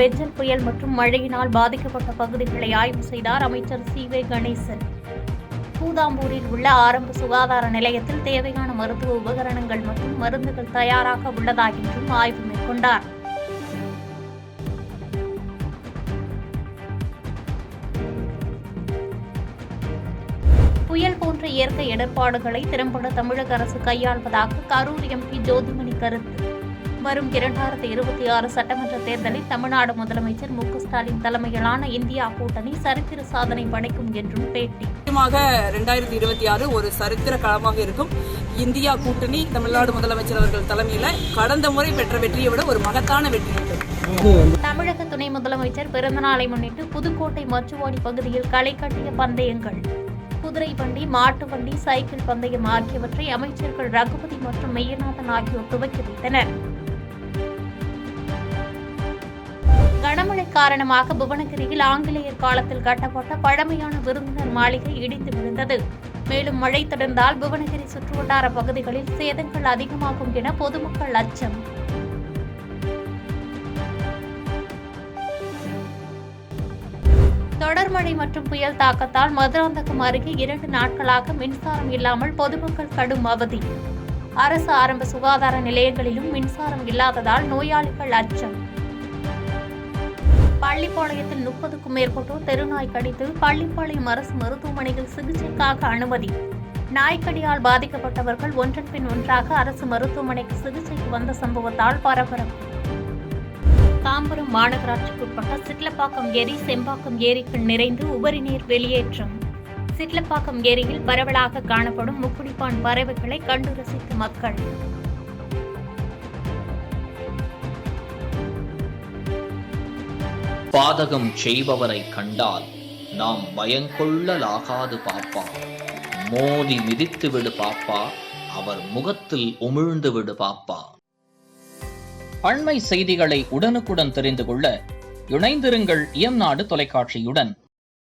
பெஞ்சல் புயல் மற்றும் மழையினால் பாதிக்கப்பட்ட பகுதிகளை ஆய்வு செய்தார் அமைச்சர் சி.வே. கணேசன். கூதாம்பூரில் உள்ள ஆரம்ப சுகாதார நிலையத்தில் தேவையான மருத்துவ உபகரணங்கள் மற்றும் மருந்துகள் தயாராக உள்ளதா என்றும் ஆய்வு மேற்கொண்டார். புயல் போன்ற இயற்கை இடர்பாடுகளை திறம்பட தமிழக அரசு கையாள்வதாக கரூர் எம்பி ஜோதிமணி கருத்து. வரும் 2026 சட்டமன்ற தேர்தலில் தமிழ்நாடு முதலமைச்சர் மு.க. ஸ்டாலின் தலைமையிலான இந்தியா கூட்டணி சரித்திர சாதனை படைக்கும் என்றும் பேட்டி. 2026 ஒரு சரித்திர களமாக இருக்கும். இந்தியா கூட்டணி தமிழ்நாடு முதலமைச்சர் அவர்கள் தலைமையில் கடந்த முறை பெற்ற வெற்றியை விட ஒரு மகத்தான வெற்றி இருக்கும். தமிழக துணை முதலமைச்சர் பிறந்தநாளை முன்னிட்டு புதுக்கோட்டை மச்சுவாடி பகுதியில் களை கட்டிய பந்தயங்கள். குதிரை வண்டி, மாட்டு வண்டி, சைக்கிள் பந்தயம் ஆகியவற்றை அமைச்சர்கள் ரகுபதி மற்றும் மெய்யநாதன் ஆகியோர் துவக்கி வைத்தனர். கனமழை காரணமாக புவனகிரியில் ஆங்கிலேயர் காலத்தில் கட்டப்பட்ட பழமையான விருந்தினர் மாளிகை இடிந்து விழுந்தது. மேலும் மழை தொடர்ந்தால் புவனகிரி சுற்றுவட்டார பகுதிகளில் சேதங்கள் அதிகமாகும் என பொதுமக்கள் அச்சம். தொடர் மழை மற்றும் புயல் தாக்கத்தால் மதுராந்தகம் அருகே 2 நாட்களாக மின்சாரம் இல்லாமல் பொதுமக்கள் கடும் அவதி. அரசு ஆரம்ப சுகாதார நிலையங்களிலும் மின்சாரம் இல்லாததால் நோயாளிகள் அச்சம். பள்ளிப்பாளையத்தில் 30க்கும் மேற்பட்டோர் தெருநாய் கடித்து பள்ளிப்பாளையம் அரசு மருத்துவமனையில் சிகிச்சைக்காக அனுமதி. நாய்க்கடியால் பாதிக்கப்பட்டவர்கள் ஒன்றன் பின் ஒன்றாக அரசு மருத்துவமனைக்கு சிகிச்சைக்கு வந்த சம்பவத்தால் பரபரப்பு. தாம்பரம் மாநகராட்சிக்குட்பட்ட சிட்லப்பாக்கம் ஏரி செம்பாக்கம் ஏரிக்குள் நிறைந்து உபரி நீர் வெளியேற்றம். சிட்லப்பாக்கம் ஏரியில் பரவலாக காணப்படும் முக்குடிப்பான் பறவைகளை கண்டு ரசித்த மக்கள். பாதகம் செய்பவரை கண்டால் நாம் பயங்கொள்ளலாகாது பாப்பா. மோதி மிதித்து விடு பாப்பா, அவர் முகத்தில் உமிழ்ந்து விடு பாப்பா. அண்மை செய்திகளை உடனுக்குடன் தெரிந்து கொள்ள இணைந்திருங்கள் இயம்நாடு தொலைக்காட்சியுடன்.